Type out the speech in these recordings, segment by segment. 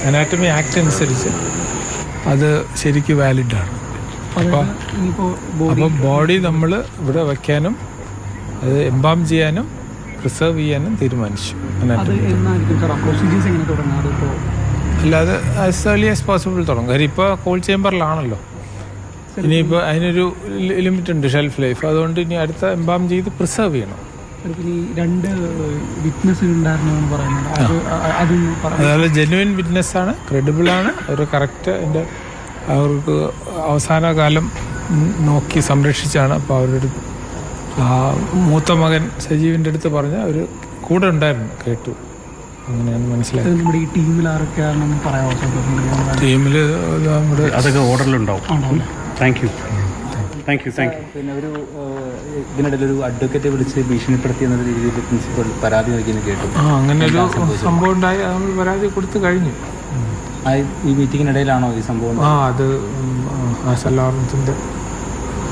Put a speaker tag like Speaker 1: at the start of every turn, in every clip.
Speaker 1: Anatomy act അനുസരിച്ച് അത് ശരിക്കും വാലിഡാണ്. അപ്പോൾ ബോഡി നമ്മൾ ഇവിടെ വയ്ക്കാനും അത് എംബാം ചെയ്യാനും പ്രിസർവ് ചെയ്യാനും തീരുമാനിച്ചു. അല്ലാതെ ആസ് ഏർലി ആസ് പോസിബിൾ തുടങ്ങും. കാര്യം ഇപ്പോൾ കോൾഡ് ചേമ്പറിലാണല്ലോ. ഇനിയിപ്പോൾ അതിനൊരു ലിമിറ്റ് ഉണ്ട്, ഷെൽഫ് ലൈഫ്. അതുകൊണ്ട് ഇനി അടുത്ത എംബാം ചെയ്ത് പ്രിസർവ് ചെയ്യണം. അതുപോലെ ജെന്യുവൻ വിറ്റ്നസ്സാണ്, ക്രെഡിബിളാണ്, അവർ കറക്റ്റ് അതിൻ്റെ അവർക്ക് അവസാന കാലം നോക്കി സംരക്ഷിച്ചാണ്. അപ്പോൾ അവരുടെ മൂത്ത മകൻ സജീവിൻ്റെ അടുത്ത് പറഞ്ഞ് അവർ കൂടെ ഉണ്ടായിരുന്നു, കേട്ടു. അങ്ങനെയാണ് മനസ്സിലായത്.
Speaker 2: നമ്മുടെ ഈ ടീമിൽ ആരൊക്കെയാണെന്ന് പറയാമോ?
Speaker 1: ടീമിൽ നമ്മുടെ
Speaker 3: അതൊക്കെ ഓർഡറിലുണ്ടാവും. Thank you.
Speaker 4: പിന്നെ ഒരു ഇതിനിടയിൽ ഒരു അഡ്വക്കേറ്റ് വിളിച്ച് ഭീഷണിപ്പെടുത്തി എന്ന രീതിയിൽ പ്രിൻസിപ്പൽ പരാതി നൽകിയെന്ന് കേട്ടു.
Speaker 1: അങ്ങനെ ഒരു സംഭവം ഉണ്ടായി, നമ്മൾ പരാതി കൊടുത്തു കഴിഞ്ഞു.
Speaker 4: ഈ മീറ്റിങ്ങിനിടയിലാണോ ഈ സംഭവം?
Speaker 1: അത് ആശാ ലോറൻസിൻ്റെ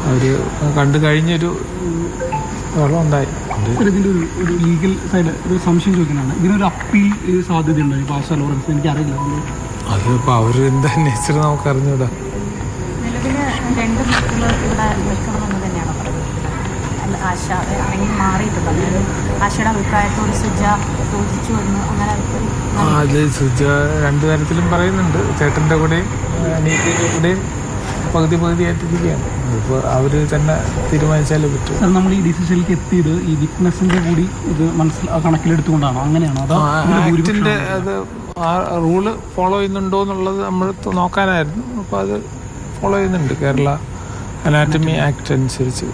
Speaker 1: അവർ കണ്ടു കഴിഞ്ഞൊരു വെള്ളം ഉണ്ടായി.
Speaker 2: ഇതിൻ്റെ ഒരു ലീഗൽ സൈഡ് ഒരു സംശയം ചോദിക്കുന്നതാണ്. ഇതിനൊരു അപ്പീൽ സാധ്യതയുണ്ടോ ഇപ്പോൾ ആശാ ലോറൻസ്? എനിക്കറിയില്ല.
Speaker 1: അതിപ്പോൾ അവർ എന്താ നേച്ചർ നമുക്ക് അറിഞ്ഞൂടാ.
Speaker 5: രണ്ട് മക്കൾ ഇവിടെ നിൽക്കണമെന്ന് തന്നെയാണ് പറയുന്നത്. ആശ ആണെങ്കിൽ മാറിയിട്ടുണ്ട്. ആശയുടെ അഭിപ്രായത്തോട് സുജ ചോദിച്ചു വന്നു. അങ്ങനെ
Speaker 1: അത് സുജ രണ്ടു തരത്തിലും പറയുന്നുണ്ട്. ചേട്ടൻ്റെ കൂടെയും അനിയത്തിൻ്റെ കൂടെയും പകുതിയായിട്ടിരിക്കുകയാണ്. ഇപ്പോൾ അവർ തന്നെ തീരുമാനിച്ചാലേ പറ്റും.
Speaker 2: സാർ, നമ്മൾ ഈ ഡിസിഷനിലേക്ക് എത്തിയത് ഈ വിറ്റ്നസിൻ്റെ കൂടി ഇത് കണക്കിലെടുത്തുകൊണ്ടാണോ? അങ്ങനെയാണോ?
Speaker 1: ആക്ടിൻ്റെ അത് ആ റൂള് ഫോളോ ചെയ്യുന്നുണ്ടോ എന്നുള്ളത് നമ്മൾ നോക്കാനായിരുന്നു. അപ്പോൾ അത് ഫോളോ ചെയ്യുന്നുണ്ട്. കേരള അനാറ്റമി ആക്ട് അനുസരിച്ച്.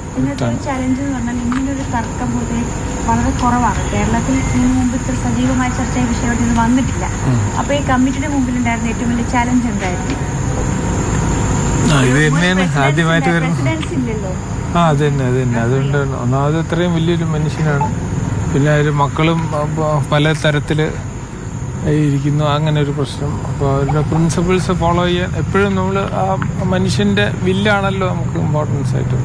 Speaker 5: ചാലഞ്ച് എന്ന് പറഞ്ഞാൽ ഇങ്ങനൊരു തർക്കം പൊതുവെ വളരെ കുറവാണ് കേരളത്തിൽ. ഇതിനു മുമ്പ് ഇത്ര സജീവമായ ചർച്ചാ വിഷയമായിട്ട് ഇത് വന്നിട്ടില്ല. അപ്പോൾ ഈ കമ്മിറ്റിയുടെ മുമ്പിലുണ്ടായിരുന്ന ഏറ്റവും വലിയ ചാലഞ്ച് എന്തായിരുന്നു?
Speaker 1: ഇത് തന്നെയാണ് ആദ്യമായിട്ട് വരുന്നത്. അത് തന്നെ. അതുകൊണ്ട് ഒന്നാമത് ഇത്രയും വലിയൊരു മനുഷ്യനാണ്. പിന്നെ അതിൽ മക്കളും പല തരത്തിൽ ഇരിക്കുന്നു, അങ്ങനെ ഒരു പ്രശ്നം. അപ്പോൾ അവരുടെ പ്രിൻസിപ്പിൾസ് ഫോളോ ചെയ്യാൻ എപ്പോഴും നമ്മൾ ആ മനുഷ്യൻ്റെ വില്ലാണല്ലോ നമുക്ക് ഇമ്പോർട്ടൻസ് ആയിട്ട്,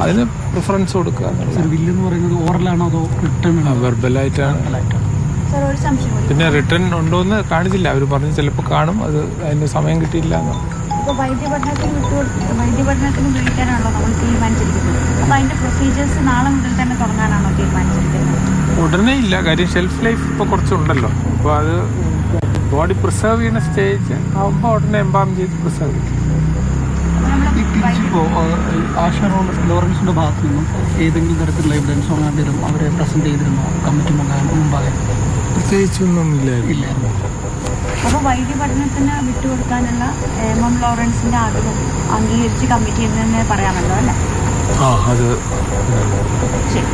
Speaker 1: അതിന് പ്രിഫറൻസ് കൊടുക്കുക എന്നുള്ളത്.
Speaker 2: വില്ലെന്ന് പറയുന്നത് ഓറലാണോ അതോ റിട്ടേൺ?
Speaker 1: വെർബലായിട്ടാണ്. പിന്നെ റിട്ടേൺ ഉണ്ടോയെന്ന് കാണിച്ചില്ല. അവർ പറഞ്ഞ് ചിലപ്പോൾ കാണും, അത് അതിന് സമയം കിട്ടിയില്ല എന്ന്.
Speaker 5: വൈദ്യപഠനത്തിന് ഉപയോഗിക്കാനാണല്ലോ നമ്മൾ തീരുമാനിച്ചിരിക്കുന്നത്. അപ്പോൾ അതിൻ്റെ പ്രൊസീജിയേഴ്സ് നാളെ മുതൽ തന്നെ തുടങ്ങാനാണോ തീരുമാനിച്ചിരിക്കുന്നത്?
Speaker 1: ഉടനെ ഇല്ല, കാര്യം ഷെൽഫ് ലൈഫ് ഇപ്പോൾ കുറച്ചുണ്ടല്ലോ. അപ്പോൾ അത് ബോഡി പ്രിസർവ് ചെയ്യുന്ന സ്റ്റേജ് ആകുമ്പോൾ ഉടനെ എംബാം ചെയ്ത് പ്രിസർവ് ചെയ്യും.
Speaker 2: ഇപ്പോൾ ആശാ ലോറൻസിൻ്റെ ഭാഗത്ത് നിന്നും ഏതെങ്കിലും തരത്തിലുള്ള എവിഡൻസോ അങ്ങനെ അവരെ പ്രസൻറ്റ് ചെയ്തിരുന്നോ കമ്മിറ്റി മുമ്പാകെ?
Speaker 1: പ്രത്യേകിച്ചൊന്നും ഇല്ലായിരുന്നു.
Speaker 5: അപ്പോൾ വൈദ്യപഠനത്തിന് വിട്ടുകൊടുക്കാനുള്ള എം ലോറൻസിൻ്റെ ആഗ്രഹം അംഗീകരിച്ച് കമ്മിറ്റി എന്ന് തന്നെ പറയാമല്ലോ, അല്ലേ?
Speaker 1: അത്
Speaker 5: ശരി.